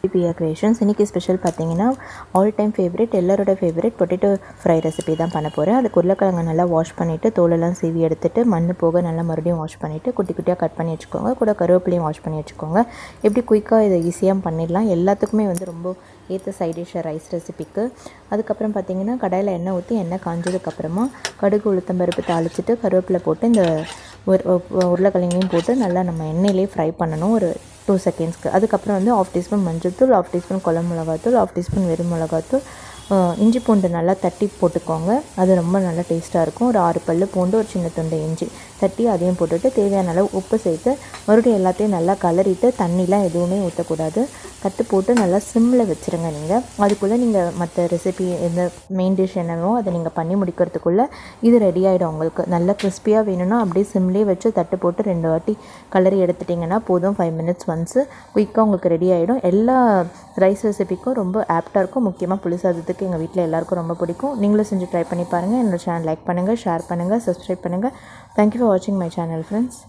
Priya creations. இன்றைக்கி special பார்த்தீங்கன்னா all time favourite, எல்லாரோட ஃபேவரட் பொட்டேட்டோ ஃப்ரை ரெசிபி தான் பண்ண போகிறேன். அதுக்கு உருளைக்கிழங்கு நல்லா வாஷ் பண்ணிவிட்டு தோலெல்லாம் சீவி எடுத்துகிட்டு மண் போக நல்லா மறுபடியும் வாஷ் பண்ணிவிட்டு குட்டி குட்டியாக கட் பண்ணி வச்சுக்கோங்க. கூட கருவேப்பிலையும் வாஷ் பண்ணி வச்சுக்கோங்க. எப்படி குயிக்காக இதை ஈஸியாக பண்ணிடலாம். எல்லாத்துக்குமே ரொம்ப ஏற்ற சைட் டிஷ்ஷாக ரைஸ் ரெசிபிக்கு. அதுக்கப்புறம் பார்த்திங்கன்னா கடாயில் எண்ணெய் ஊற்றி எண்ணெய் காஞ்சதுக்கப்புறமா கடுகு உளுத்தம்பருப்பு தாளிச்சிட்டு கருவேப்பிலை போட்டு இந்த உருளைக்கிழங்கையும் போட்டு நல்லா நம்ம எண்ணெயிலே ஃப்ரை பண்ணணும் ஒரு 2 செகண்ட்ஸ்க்கு. அதுக்கப்புறம் 1/2 டீஸ்பூன் மஞ்சள் தூள், 1/2 டீஸ்பூன் குழம்பு மிளகாத்தூள், 1/2 டீஸ்பூன் வெறும் மிளகாத்தூள், இஞ்சி பூண்டு நல்லா தட்டி போட்டுக்கோங்க. அது ரொம்ப நல்லா டேஸ்ட்டாக இருக்கும். ஒரு 6 பல் பூண்டு, ஒரு சின்ன துண்டு இஞ்சி தட்டி அதையும் போட்டுட்டு தேவையான அளவு உப்பு சேர்த்து மறுபடியும் எல்லாத்தையும் நல்லா கலரிட்டு தண்ணிலாம் எதுவுமே ஊற்றக்கூடாது. கட்டு போட்டு நல்லா சிம்மில் வச்சுருங்க. நீங்கள் அதுக்குள்ளே நீங்கள் மற்ற ரெசிபி எந்த மெயின் டிஷ் என்னவோ அதை நீங்கள் பண்ணி முடிக்கிறதுக்குள்ளே இது ரெடி ஆகிடும். உங்களுக்கு நல்லா கிறிஸ்பியாக வேணும்னா அப்படியே சிம்லேயே வச்சு தட்டு போட்டு 2 வாட்டி கலரி எடுத்துட்டிங்கன்னா போதும். 5 மினிட்ஸ் ஒன்ஸு குயிக்காக உங்களுக்கு ரெடி ஆகிடும். எல்லா ரைஸ் ரெசிபிக்கும் ரொம்ப ஆப்டாக இருக்கும். முக்கியமாக புளி சாதத்துக்கு எங்கள் வீட்டில் எல்லாருக்கும் ரொம்ப பிடிக்கும். நீங்களும் செஞ்சு ட்ரை பண்ணி பாருங்கள். என்னோடய சேனல் லைக் பண்ணுங்கள், ஷேர் பண்ணுங்கள், சப்ஸ்கிரைப் பண்ணுங்கள். தேங்க்யூ ஃபார் வாட்சிங் மை சேனல் ஃப்ரெண்ட்ஸ்.